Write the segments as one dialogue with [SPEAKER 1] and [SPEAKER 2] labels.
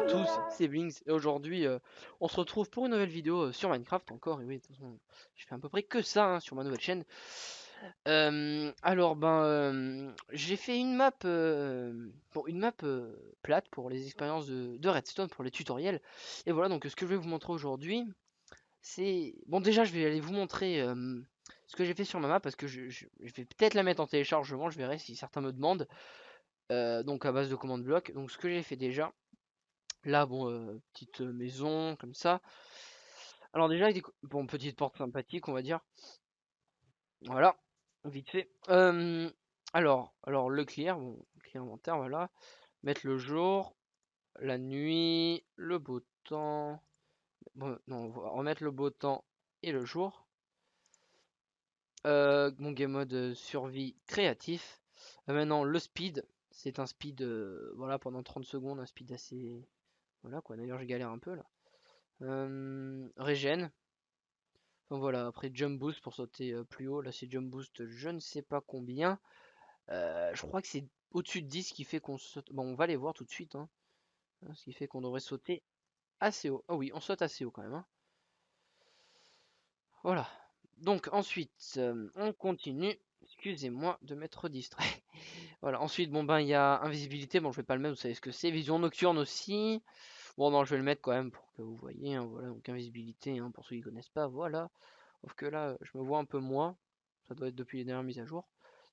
[SPEAKER 1] à tous, c'est Blinks et aujourd'hui on se retrouve pour une nouvelle vidéo sur Minecraft encore. Et oui, de toute façon, je fais à peu près que ça hein, sur ma nouvelle chaîne. J'ai fait une map, plate pour les expériences de Redstone pour les tutoriels. Et voilà, donc ce que je vais vous montrer aujourd'hui, c'est bon. Déjà, je vais aller vous montrer ce que j'ai fait sur ma map parce que je vais peut-être la mettre en téléchargement. Je verrai si certains me demandent. Donc à base de commande bloc. Donc ce que j'ai fait déjà. Là, bon, petite maison, comme ça. Alors déjà, bon, petite porte sympathique, on va dire. Voilà, vite fait. Alors le clear, bon, clear inventaire, voilà. Mettre le jour, la nuit, le beau temps. Bon, non, on va remettre le beau temps et le jour. Mon game mode survie créatif. Maintenant, le speed. C'est un speed, voilà, pendant 30 secondes, un speed assez... Voilà, quoi. D'ailleurs, je galère un peu, là. Régène. Donc voilà, après jump boost pour sauter plus haut. Là c'est jump boost je ne sais pas combien. Je crois que c'est au-dessus de 10 qui fait qu'on saute. Bon, on va les voir tout de suite, hein. Ce qui fait qu'on devrait sauter assez haut. Ah oui, on saute assez haut quand même, hein. Voilà. Donc ensuite, on continue. Excusez-moi de m'être distrait. Voilà, ensuite, bon ben il y a invisibilité. Bon, je vais pas le mettre, vous savez ce que c'est. Vision nocturne aussi. Bon non, je vais le mettre quand même pour que vous voyez, hein. Voilà, donc invisibilité, hein, pour ceux qui connaissent pas, voilà. Sauf que là, je me vois un peu moins. Ça doit être depuis les dernières mises à jour.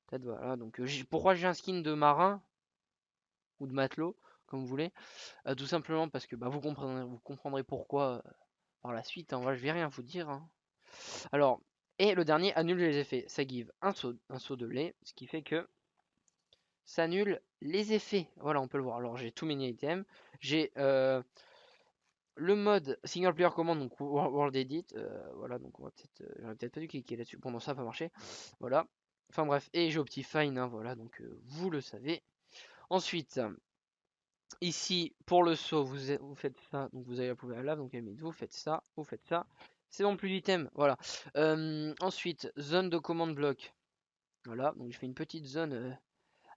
[SPEAKER 1] Peut-être voilà. Donc pourquoi j'ai un skin de marin ou de matelot, comme vous voulez. Tout simplement parce que bah, vous comprendrez pourquoi par la suite, hein. Voilà, je vais rien vous dire, hein. Alors, et le dernier annule les effets. Ça give un seau de lait, ce qui fait que ça annule les effets. Voilà, on peut le voir. Alors j'ai tous mes items. J'ai le mode single player command, donc World Edit, voilà, donc on va peut-être, j'aurais peut-être pas dû cliquer là-dessus. Bon, non, ça va pas marcher. Voilà. Enfin bref, et j'ai Optifine, hein, voilà, donc vous le savez. Ensuite, ici pour le saut, vous faites ça, donc vous allez la poubelle à lave, donc vous faites ça, vous faites ça. C'est bon, plus d'item, voilà. Ensuite, zone de commande bloc. Voilà, donc je fais une petite zone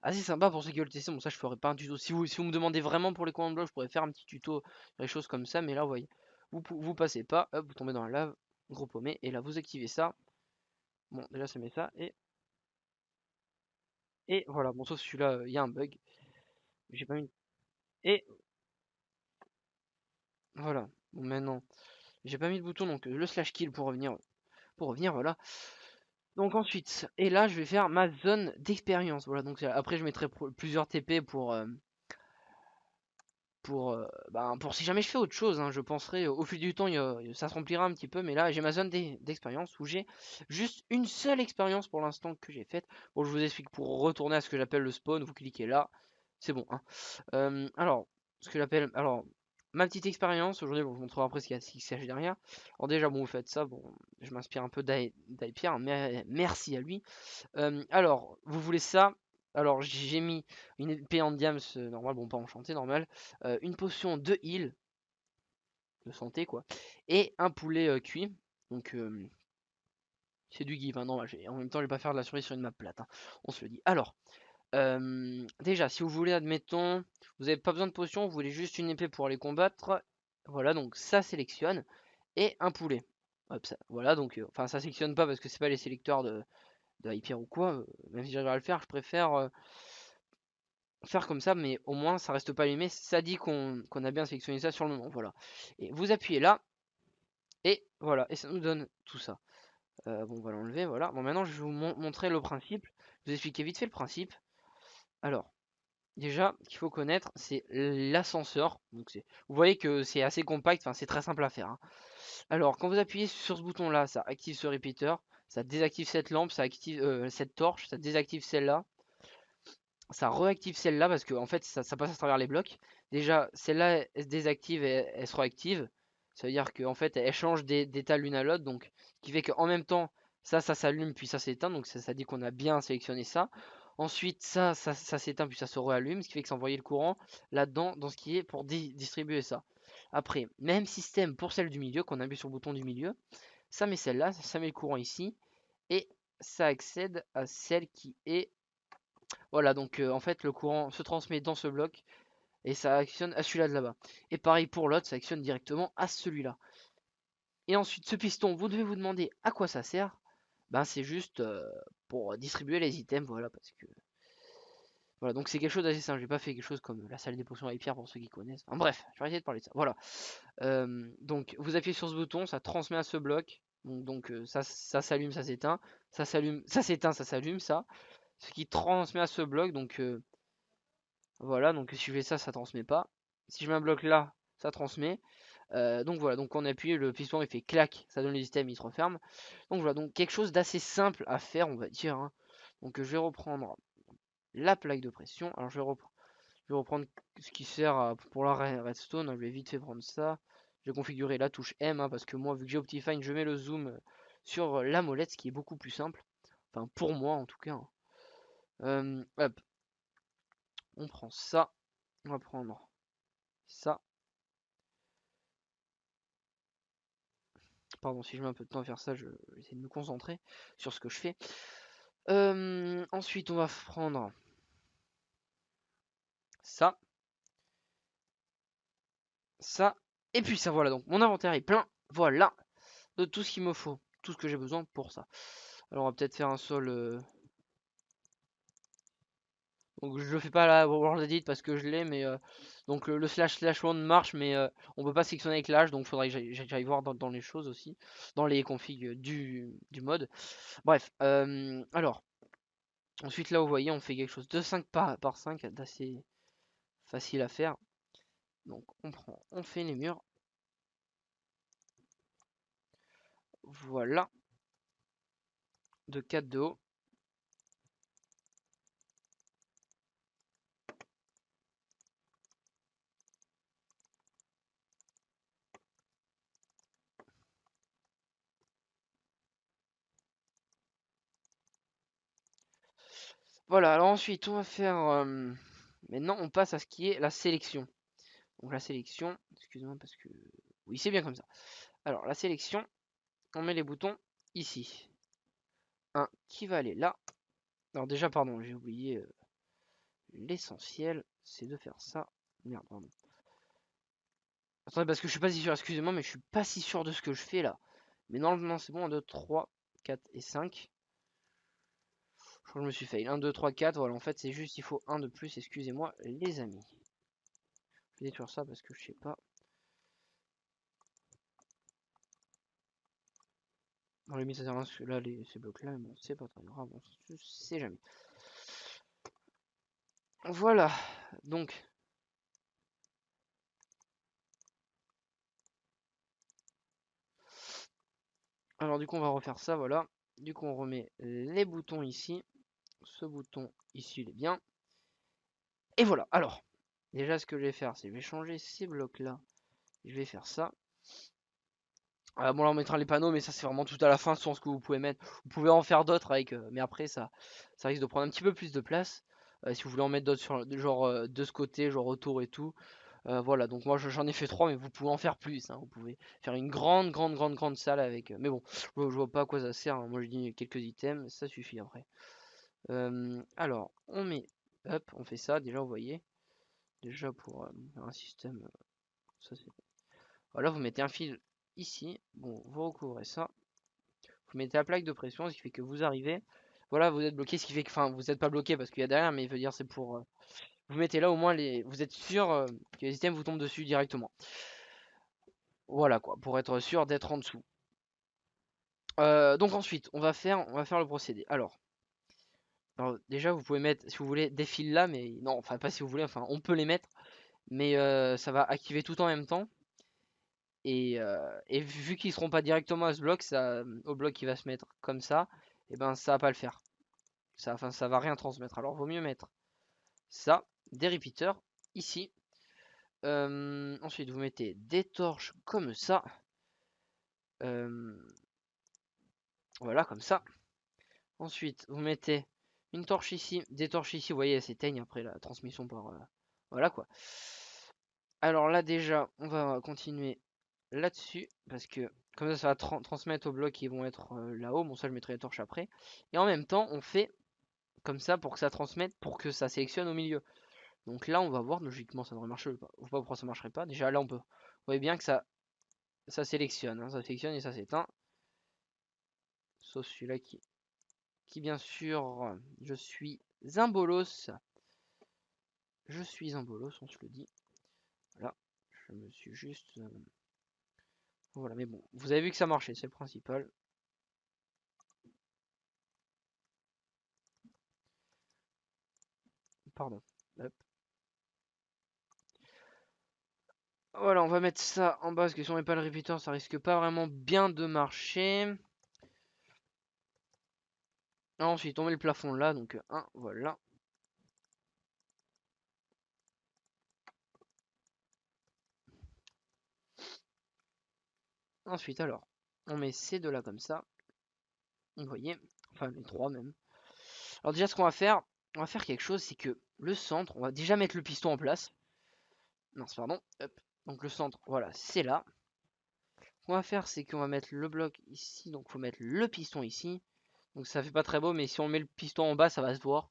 [SPEAKER 1] assez sympa pour ceux qui veulent tester. Bon, ça, je ferai pas un tuto. Si vous me demandez vraiment pour les commandes blocs, je pourrais faire un petit tuto, des choses comme ça. Mais là, vous voyez, vous passez pas, hop, vous tombez dans la lave, gros paumé, et là, vous activez ça. Bon, déjà, ça met ça, et voilà. Bon, sauf celui-là, il y a un bug. J'ai pas mis. Et voilà. Bon, maintenant, j'ai pas mis de bouton, donc le slash kill pour revenir. Voilà. Donc ensuite, et là, je vais faire ma zone d'expérience. Voilà, donc après, je mettrai plusieurs TP pour si jamais je fais autre chose, hein. Je penserai au fil du temps, ça se remplira un petit peu, mais là j'ai ma zone d'expérience où j'ai juste une seule expérience pour l'instant que j'ai faite. Bon, je vous explique, pour retourner à ce que j'appelle le spawn, vous cliquez là, c'est bon, hein. Alors, ce que j'appelle, alors, ma petite expérience aujourd'hui, bon, je vous montrerai après ce qu'il s'agit derrière. Alors déjà, bon, vous faites ça, bon, je m'inspire un peu d'Aipierre, mais merci à lui. Alors, vous voulez ça? Alors, j'ai mis une épée en diams normal, bon, pas enchanté, normal. Une potion de heal, de santé, quoi. Et un poulet cuit. Donc, c'est du give, hein. Non, en même temps, je vais pas faire de la survie sur une map plate, hein. On se le dit. Alors, déjà, si vous voulez, admettons, vous n'avez pas besoin de potion, vous voulez juste une épée pour aller combattre. Voilà, donc ça sélectionne. Et un poulet. Hop, ça, voilà, donc, enfin, ça sélectionne pas parce que c'est pas les sélecteurs de Hyper ou quoi, même si j'arrive à le faire, je préfère faire comme ça, mais au moins ça reste pas allumé. Ça dit qu'on a bien sélectionné ça sur le moment, voilà. Et vous appuyez là, et voilà, et ça nous donne tout ça. Bon, on va l'enlever, voilà. Bon, maintenant je vais vous montrer le principe, vous expliquer vite fait le principe. Alors, déjà, ce qu'il faut connaître, c'est l'ascenseur. Donc vous voyez que c'est assez compact, enfin c'est très simple à faire, hein. Alors, quand vous appuyez sur ce bouton-là, ça active ce repeater, ça désactive cette lampe, ça active cette torche, ça désactive celle-là. Ça réactive celle-là parce que en fait ça passe à travers les blocs. Déjà celle-là elle se désactive et elle se réactive. Ça veut dire qu'en fait elle change d'état l'une à l'autre. Donc ce qui fait qu'en même temps ça s'allume puis ça s'éteint. Donc ça dit qu'on a bien sélectionné ça. Ensuite ça s'éteint puis ça se réallume. Ce qui fait que ça envoie le courant là-dedans dans ce qui est pour distribuer ça. Après, même système pour celle du milieu qu'on appuie sur le bouton du milieu. Ça met celle-là, ça met le courant ici. Et ça accède à celle qui est voilà, donc en fait le courant se transmet dans ce bloc Et ça actionne à celui-là de là-bas. Et pareil pour l'autre, ça actionne directement à celui-là. Et ensuite, ce piston, vous devez vous demander à quoi ça sert. Ben, c'est juste pour distribuer les items, voilà, parce que... Voilà, donc c'est quelque chose d'assez simple. J'ai pas fait quelque chose comme la salle des potions avec Pierre pour ceux qui connaissent. Enfin, bref, je vais arrêter de parler de ça. Voilà. Donc, vous appuyez sur ce bouton, ça transmet à ce bloc. Donc, ça s'allume, ça s'éteint. Ça s'allume, ça s'éteint, ça s'allume, ça. Ce qui transmet à ce bloc. Donc, voilà. Donc, si je fais ça, ça transmet pas. Si je mets un bloc là, ça transmet. Donc voilà, donc on appuie, le piston il fait clac, ça donne les items, il se referme. Donc voilà, donc quelque chose d'assez simple à faire, on va dire, hein. Donc je vais reprendre la plaque de pression. Alors je vais reprendre ce qui sert pour la redstone, hein. Je vais vite fait prendre ça. Je vais configurer la touche M, hein, parce que moi, vu que j'ai Optifine, je mets le zoom sur la molette, ce qui est beaucoup plus simple. Enfin, pour moi en tout cas, hein. Hop, on prend ça. On va prendre ça. Pardon, si je mets un peu de temps à faire ça, je vais essayer de me concentrer sur ce que je fais. Ensuite, on va prendre ça, ça, et puis ça. Voilà, donc mon inventaire est plein. Voilà, de tout ce qu'il me faut, tout ce que j'ai besoin pour ça. Alors, on va peut-être faire un sol. Donc, je le fais pas là, World Edit parce que je l'ai, mais donc le slash one marche, mais on peut pas sélectionner avec l'âge, donc faudrait que j'aille voir dans les choses aussi, dans les configs du mode. Bref, alors, ensuite là, vous voyez, on fait quelque chose de 5 par 5, d'assez facile à faire. Donc on fait les murs. Voilà. De 4 de haut. Voilà, alors ensuite on va faire... maintenant on passe à ce qui est la sélection. Donc la sélection, excusez-moi parce que... Oui, c'est bien comme ça. Alors la sélection, on met les boutons ici. Un qui va aller là. Alors déjà, pardon, j'ai oublié l'essentiel, c'est de faire ça. Merde, pardon. Attendez, parce que je suis pas si sûr, excusez-moi, mais je suis pas si sûr de ce que je fais là. Mais non, c'est bon, 1, 2, 3, 4 et 5. Je crois que je me suis fail. 1, 2, 3, 4. Voilà, en fait, c'est juste, il faut un de plus. Excusez-moi, les amis. Je vais détruire ça parce que je sais pas. Dans les limite, ça sert à rien, parce que là, ces blocs-là, bon, c'est pas très grave. On sait jamais. Voilà. Donc. Alors, du coup, on va refaire ça. Voilà. Du coup, on remet les boutons ici. Ce bouton ici, il est bien. Et voilà. Alors. Déjà, ce que je vais faire, c'est que je vais changer ces blocs-là. Je vais faire ça. Bon, là, on mettra les panneaux, mais ça, c'est vraiment tout à la fin, sur ce que vous pouvez mettre. Vous pouvez en faire d'autres avec, mais après, ça risque de prendre un petit peu plus de place. Si vous voulez en mettre d'autres, genre de ce côté, genre autour et tout. Voilà, donc moi, j'en ai fait 3, mais vous pouvez en faire plus, hein. Vous pouvez faire une grande salle avec. Mais bon, je vois pas à quoi ça sert, hein. Moi, je dis quelques items, ça suffit après. Alors, on met. Hop, on fait ça, déjà, vous voyez. Déjà, pour un système. Ça, c'est... Voilà, vous mettez un fil ici. Bon, vous recouvrez ça. Vous mettez la plaque de pression, ce qui fait que vous arrivez. Voilà, vous êtes bloqué, ce qui fait que, enfin, vous n'êtes pas bloqué parce qu'il y a derrière, mais il veut dire c'est pour. Vous mettez là au moins les. Vous êtes sûr que les items vous tombent dessus directement. Voilà quoi, pour être sûr d'être en dessous. Donc ensuite, on va faire le procédé. Alors, déjà, vous pouvez mettre, si vous voulez, des fils là, mais non, enfin pas si vous voulez, enfin on peut les mettre, mais ça va activer tout en même temps. Et vu qu'ils seront pas directement à ce bloc, ça, au bloc qui va se mettre comme ça, et ben ça va pas le faire. Enfin, ça va rien transmettre. Alors, vaut mieux mettre ça, des repeaters ici. Ensuite, vous mettez des torches comme ça. Voilà, comme ça. Ensuite, vous mettez une torche ici, des torches ici. Vous voyez, elles s'éteignent après la transmission par... voilà quoi. Alors là, déjà, on va continuer là-dessus. Parce que comme ça va transmettre aux blocs qui vont être là-haut. Bon, ça, je mettrai les torches après. Et en même temps, on fait comme ça pour que ça transmette, pour que ça sélectionne au milieu. Donc là, on va voir, logiquement, ça devrait marcher. Je vois pas pourquoi ça marcherait pas. Déjà, là, on peut. Vous voyez bien que ça sélectionne. Hein, ça sélectionne et ça s'éteint. Sauf celui-là qui, bien sûr, je suis un bolos. Je suis un bolos, on se le dit. Voilà. Je me suis juste. Voilà, mais bon. Vous avez vu que ça marchait, c'est le principal. Pardon. Hop. Voilà, on va mettre ça en bas parce que si on met pas le repeater, ça risque pas vraiment bien de marcher. Ensuite, on met le plafond là, donc 1, voilà. Ensuite, alors, on met ces deux là comme ça. Vous voyez, enfin les trois même. Alors déjà, ce qu'on va faire, on va faire quelque chose, c'est que le centre, on va déjà mettre le piston en place. Non, pardon. Hop. Donc le centre, voilà, c'est là. Ce qu'on va faire, c'est qu'on va mettre le bloc ici, donc il faut mettre le piston ici. Donc ça fait pas très beau, mais si on met le piston en bas, ça va se voir.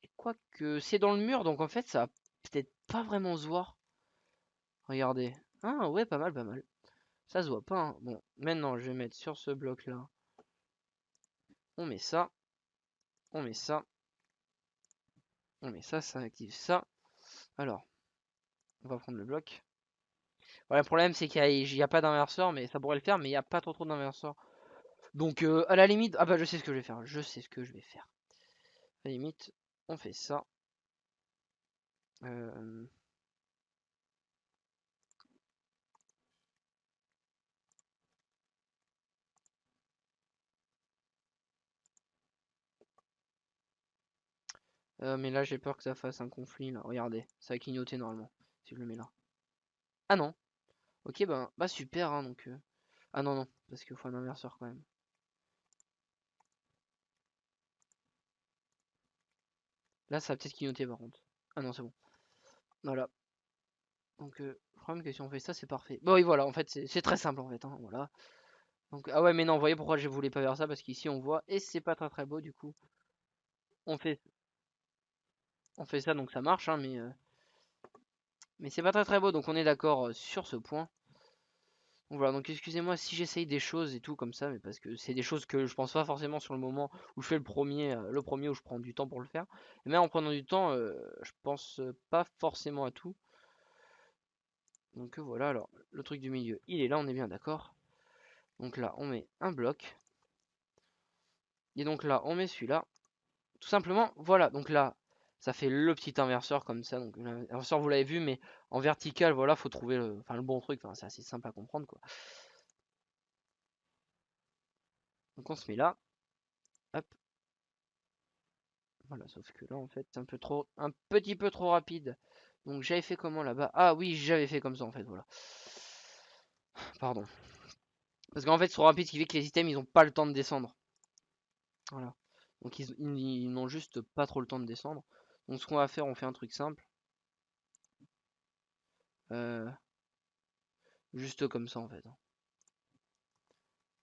[SPEAKER 1] Et quoique c'est dans le mur, donc en fait, ça va peut-être pas vraiment se voir. Regardez. Ah ouais, pas mal, pas mal. Ça se voit pas, hein. Bon, maintenant, je vais mettre sur ce bloc-là. On met ça. On met ça. On met ça, ça active ça. Alors, on va prendre le bloc. Voilà, le problème, c'est qu'il n'y a, pas d'inverseur, mais ça pourrait le faire, mais il n'y a pas trop d'inverseurs. Donc, à la limite, ah bah, je sais ce que je vais faire. Je sais ce que je vais faire. À la limite, on fait ça. Euh, mais là, j'ai peur que ça fasse un conflit, là. Regardez, ça va clignoter normalement, si je le mets là. Ah non. Ok, bah super, hein, donc... Ah non, non, parce qu'il faut un inverseur quand même. Là, ça va peut-être clignoter par contre. Ah non, c'est bon. Voilà. Donc, le problème que si on fait ça, c'est parfait. Bon, oui, voilà, en fait, c'est très simple, en fait, hein, voilà. Donc, ah ouais, mais non, vous voyez pourquoi je voulais pas faire ça, parce qu'ici, on voit, et c'est pas très très beau, du coup. On fait, on fait ça, donc ça marche, hein, mais c'est pas très très beau, donc on est d'accord sur ce point. Donc voilà, donc excusez-moi si j'essaye des choses et tout comme ça, mais parce que c'est des choses que je pense pas forcément sur le moment où je fais le premier où je prends du temps pour le faire. Mais en prenant du temps, je pense pas forcément à tout. Donc voilà, alors le truc du milieu, il est là, on est bien d'accord. Donc là, on met un bloc. Et donc là, on met celui-là. Tout simplement, voilà. Donc là, ça fait le petit inverseur comme ça. Donc l'inverseur, vous l'avez vu, mais en vertical, voilà, faut trouver le bon truc. Enfin, c'est assez simple à comprendre, quoi. Donc on se met là. Hop. Voilà, sauf que là, en fait, c'est un petit peu trop rapide. Donc j'avais fait comment là-bas? Ah oui, j'avais fait comme ça, en fait, voilà. Pardon. Parce qu'en fait, c'est trop rapide, ce qui fait que les items, ils ont pas le temps de descendre. Voilà. Donc ils n'ont juste pas trop le temps de descendre. Donc ce qu'on va faire, on fait un truc simple. Euh, juste comme ça, en fait.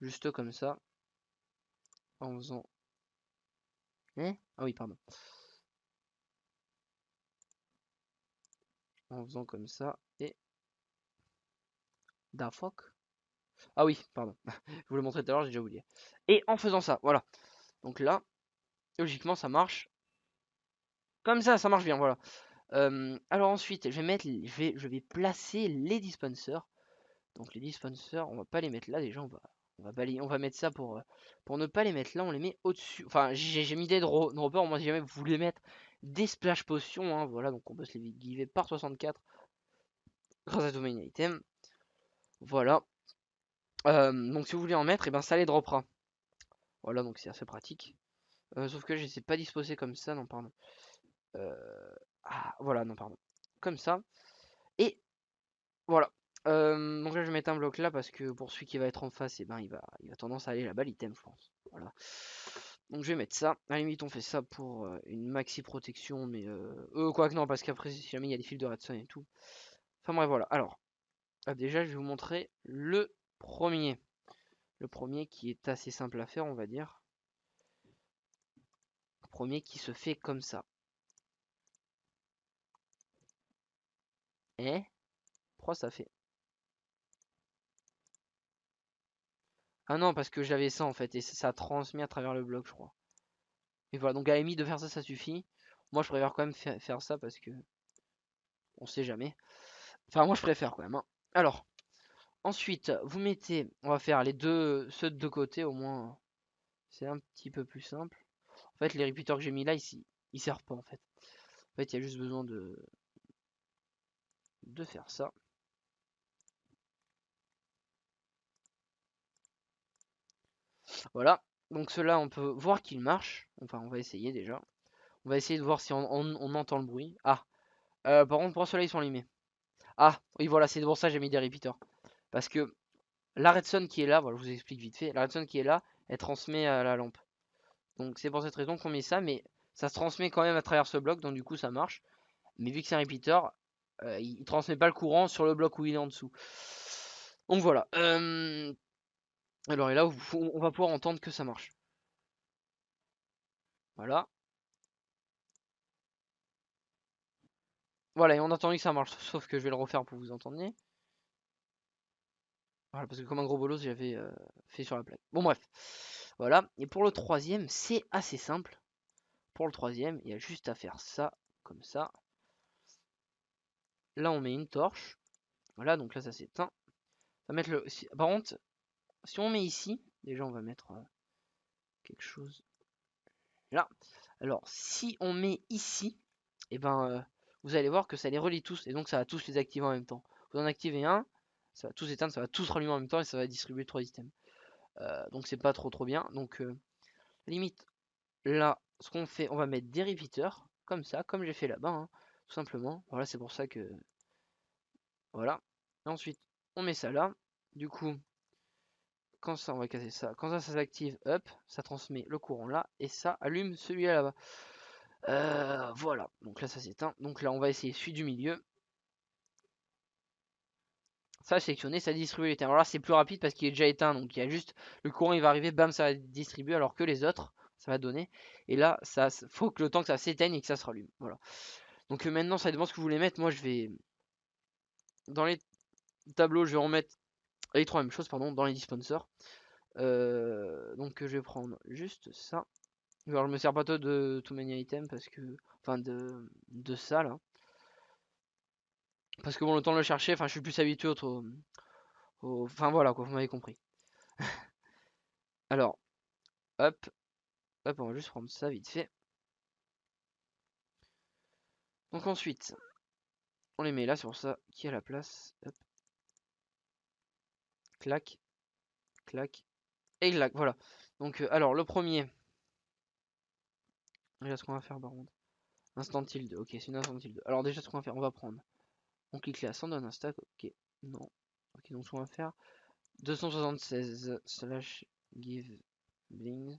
[SPEAKER 1] Juste comme ça. En faisant... Ah oui, pardon. En faisant comme ça. Et... Da fuck. Ah oui, pardon. Je vous l'ai montré tout à l'heure, j'ai déjà oublié. Et en faisant ça, voilà. Donc là, logiquement, ça marche. Comme ça marche bien, voilà. Alors ensuite, je vais placer les dispensers. Donc les dispensers, on va pas les mettre là déjà, on va mettre ça pour ne pas les mettre là, on les met au-dessus. Enfin, j'ai mis des droppers, moi si jamais vous voulez mettre des splash potions, hein, voilà, donc on peut se les giver par 64 grâce à Domain Item. Voilà. Donc si vous voulez en mettre, et ben ça les droppera. Voilà, donc c'est assez pratique. Sauf que je sais pas disposer comme ça, non pardon. Ah, voilà, non pardon. Comme ça. Et voilà. Donc là je vais mettre un bloc là parce que pour celui qui va être en face, et ben il va tendance à aller là-bas l'item je pense. Voilà. Donc je vais mettre ça. À la limite on fait ça pour une maxi protection, mais quoi que non, parce qu'après si jamais il y a des fils de redstone et tout. Enfin bref voilà. Alors, déjà je vais vous montrer le premier. Le premier qui est assez simple à faire on va dire. Le premier qui se fait comme ça. Eh? Pourquoi ça fait? Ah non, parce que j'avais ça en fait, et ça a transmis à travers le bloc, je crois. Et voilà, donc à la limite de faire ça, ça suffit. Moi, je préfère quand même faire ça parce que on sait jamais. Enfin, moi, je préfère quand même, hein. Alors, ensuite, vous mettez, on va faire les deux, ceux de deux côtés au moins, c'est un petit peu plus simple. En fait, les repeaters que j'ai mis là, ils servent pas en fait. En fait, il y a juste besoin de faire ça. Voilà. Donc ceux-là, on peut voir qu'ils marchent. Enfin, on va essayer déjà. On va essayer de voir si on entend le bruit. Ah, par contre, pour ceux-là, ils sont allumés. Ah, oui, voilà, c'est pour ça que j'ai mis des repeaters. Parce que la redstone qui est là, voilà, je vous explique vite fait. La redstone qui est là, elle transmet à la lampe. Donc c'est pour cette raison qu'on met ça, mais ça se transmet quand même à travers ce bloc, donc du coup ça marche. Mais vu que c'est un repeater, il transmet pas le courant sur le bloc où il est en dessous. Donc voilà. Alors et là, on va pouvoir entendre que ça marche. Voilà. Voilà, et on a entendu que ça marche, sauf que je vais le refaire pour que vous entendiez. Voilà, parce que comme un gros bolos, j'avais fait sur la plaque. Bon bref. Voilà. Et pour le troisième, c'est assez simple. Pour le troisième, il y a juste à faire ça, comme ça. Là, on met une torche. Voilà, donc là, ça s'éteint. On va mettre le. Par contre, si on met ici, déjà, on va mettre quelque chose là. Alors, si on met ici, et ben, vous allez voir que ça les relie tous, et donc ça va tous les activer en même temps. Vous en activez un, ça va tous éteindre, ça va tous rallumer en même temps, et ça va distribuer 3 items. Donc c'est pas trop bien. Donc limite, là, ce qu'on fait, on va mettre des repeaters, comme ça, comme j'ai fait là-bas, hein, tout simplement. Voilà, c'est pour ça que voilà. Et ensuite, on met ça là. Du coup, quand ça, on va casser ça. Quand ça s'active, hop, ça transmet le courant là. Et ça allume celui-là là-bas. Voilà. Donc là, ça s'éteint. Donc là, on va essayer celui du milieu. Ça, sélectionner, ça distribue les Alors là, c'est plus rapide parce qu'il est déjà éteint. Donc il y a juste le courant, il va arriver, bam, ça va distribuer. Alors que les autres, ça va donner. Et là, ça faut que le temps que ça s'éteigne et que ça se rallume. Voilà. Donc maintenant, ça dépend ce que vous voulez mettre. Moi, je vais dans les tableaux, je vais remettre les trois mêmes choses, pardon, dans les dispensers. Donc je vais prendre juste ça. Alors je me sers pas trop de too many items parce que. Enfin de ça là. Parce que bon le temps de le chercher, enfin je suis plus habitué enfin voilà quoi, vous m'avez compris. Alors, hop, hop, on va juste prendre ça vite fait. Donc ensuite, on les met là sur ça qui a la place. Hop. Clac, clac, et clac, voilà. Donc alors le premier. Déjà ce qu'on va faire par contre. Instant tilde, ok, c'est une instant tilde. Alors déjà ce qu'on va faire, on va prendre. On clique là, ça donne un stack, ok. Non. Ok, donc ce qu'on va faire. 276 slash give bling.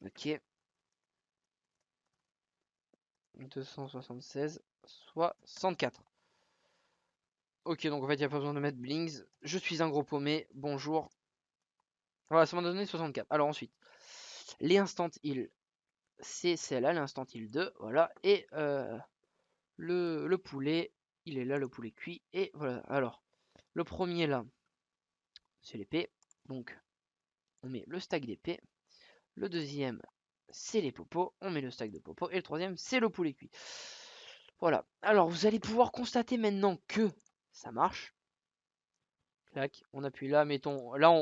[SPEAKER 1] Ok. 276 64. Ok, donc en fait, il n'y a pas besoin de mettre blings. Je suis un gros paumé. Bonjour. Voilà, ça m'a donné 64. Alors ensuite, les instant heal, c'est celle-là, l'instant heal 2. Voilà. Et le poulet, il est là, le poulet cuit. Et voilà. Alors, le premier là, c'est l'épée. Donc, on met le stack d'épée. Le deuxième, c'est les popos. On met le stack de popos. Et le troisième, c'est le poulet cuit. Voilà. Alors, vous allez pouvoir constater maintenant que ça marche. Clac. On appuie là. Mettons. Là,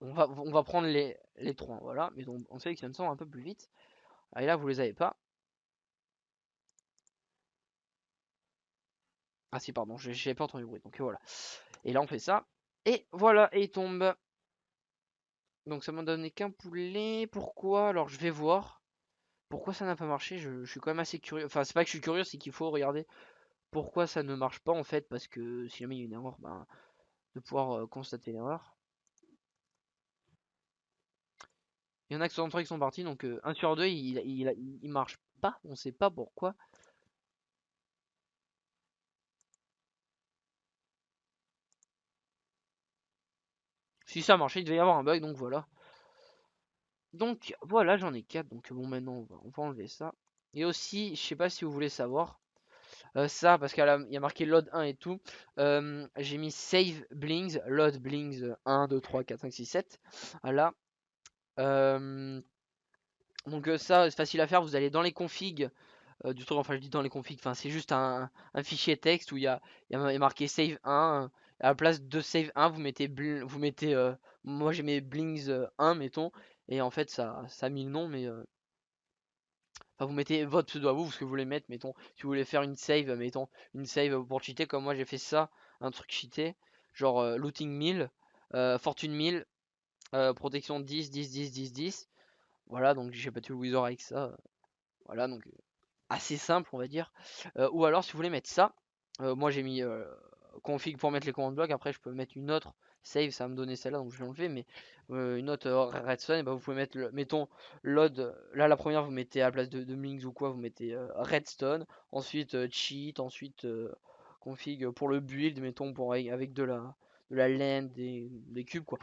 [SPEAKER 1] on va prendre les trois. Voilà. Mais on sélectionne ça un peu plus vite. Et là, vous les avez pas. Ah si, pardon. J'ai pas entendu le bruit. Donc voilà. Et là, on fait ça. Et voilà. Et il tombe. Donc ça m'a donné qu'un poulet. Pourquoi? Alors, je vais voir. Pourquoi ça n'a pas marché, je suis quand même assez curieux. Enfin, c'est pas que je suis curieux, c'est qu'il faut regarder pourquoi ça ne marche pas en fait. Parce que si jamais il y a une erreur, ben, de pouvoir constater l'erreur. Il y en a que 63 qui sont partis, donc 1 sur 2 il marche pas. On sait pas pourquoi. Si ça marchait, il devait y avoir un bug, donc voilà. Donc voilà, j'en ai 4. Donc bon, maintenant on va enlever ça. Et aussi, je sais pas si vous voulez savoir, ça parce qu'il y a marqué load 1 et tout. J'ai mis save blings, load blings 1, 2, 3, 4, 5, 6, 7. Voilà. Donc ça, c'est facile à faire. Vous allez dans les configs du truc. Enfin, je dis dans les configs. Enfin, c'est juste un fichier texte où il y a marqué save 1. À la place de save 1, vous mettez moi j'ai mis blings 1, mettons. Et en fait, ça a mis le nom, mais enfin, vous mettez votre pseudo à vous, ce que vous voulez mettre, mettons, si vous voulez faire une save, mettons, une save pour cheater, comme moi j'ai fait ça, un truc cheaté, genre looting 1000, fortune 1000, protection 10, 10, 10, 10, 10, voilà, donc j'ai battu le wizard avec ça, voilà, donc assez simple, on va dire. Ou alors, si vous voulez mettre ça, moi j'ai mis config pour mettre les commandes blocs. Après, je peux mettre une autre save, ça va me donner celle-là, donc je vais enlever. Mais une autre redstone, et bah, vous pouvez mettre, mettons, load. Là, la première, vous mettez à la place de Mlinx ou quoi, vous mettez redstone. Ensuite, cheat. Ensuite, config pour le build, mettons, avec de la land, des cubes, quoi.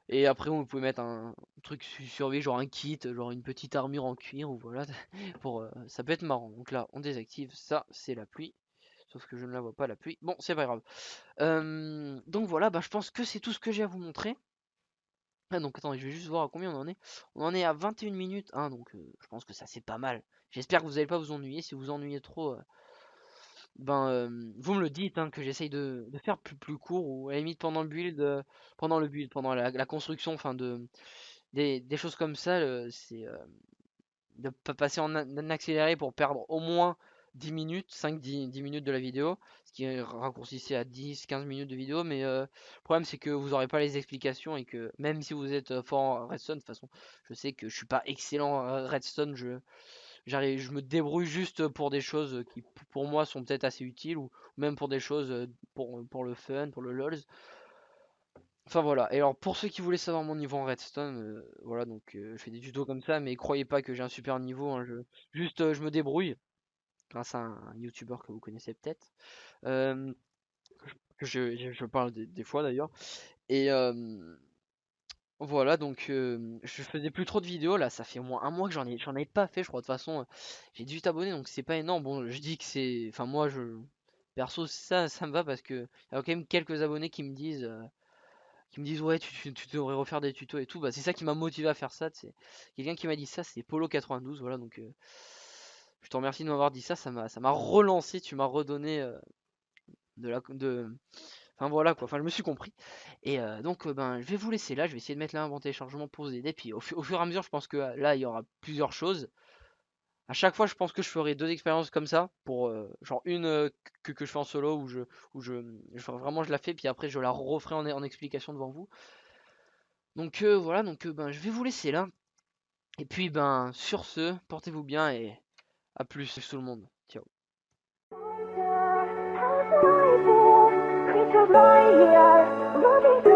[SPEAKER 1] Et après, vous pouvez mettre un truc survie, genre un kit, genre une petite armure en cuir, ou voilà, pour ça peut être marrant. Donc là, on désactive ça, c'est la pluie. Sauf que je ne la vois pas la pluie. Bon, c'est pas grave. Donc voilà, bah, je pense que c'est tout ce que j'ai à vous montrer. Ah, donc attendez, je vais juste voir à combien on en est. On en est à 21 minutes, hein, donc je pense que ça c'est pas mal. J'espère que vous n'allez pas vous ennuyer. Si vous ennuyez trop, ben vous me le dites, hein, que j'essaye de faire plus court, ou à la limite pendant le build, pendant la construction, enfin des choses comme ça, c'est de pas passer en accéléré pour perdre au moins 10 minutes, 5-10 minutes de la vidéo, ce qui raccourcissait à 10-15 minutes de vidéo. Mais le problème c'est que vous n'aurez pas les explications, et que même si vous êtes fort en redstone, de toute façon je sais que je suis pas excellent en redstone, je me débrouille juste pour des choses qui pour moi sont peut-être assez utiles, ou même pour des choses pour le fun, pour le lols. Enfin voilà, et alors pour ceux qui voulaient savoir mon niveau en redstone, voilà, donc je fais des tutos comme ça, mais croyez pas que j'ai un super niveau, hein, juste je me débrouille grâce à un youtubeur que vous connaissez peut-être, euh, que je parle des fois d'ailleurs. Et voilà, donc je faisais plus trop de vidéos là, ça fait au moins un mois que j'en ai pas fait, je crois. De toute façon, j'ai 18 abonnés, donc c'est pas énorme. Bon, je dis que c'est, enfin moi perso ça me va, parce que il y a quand même quelques abonnés qui me disent ouais, tu devrais refaire des tutos et tout. Bah c'est ça qui m'a motivé à faire ça. C'est quelqu'un qui m'a dit ça, c'est Polo92, voilà. Donc je te remercie de m'avoir dit ça, ça m'a relancé, tu m'as redonné enfin voilà quoi, enfin je me suis compris. Et donc ben je vais vous laisser là, je vais essayer de mettre là un bon téléchargement pour vous aider. Puis au fur et à mesure, je pense que là il y aura plusieurs choses. À chaque fois, je pense que je ferai deux expériences comme ça, pour genre une que je fais en solo, vraiment je la fais, puis après je la referai en explication devant vous. Donc voilà, donc ben je vais vous laisser là. Et puis ben sur ce, portez-vous bien et à plus tout le monde. Ciao.
[SPEAKER 2] Creature by here, moving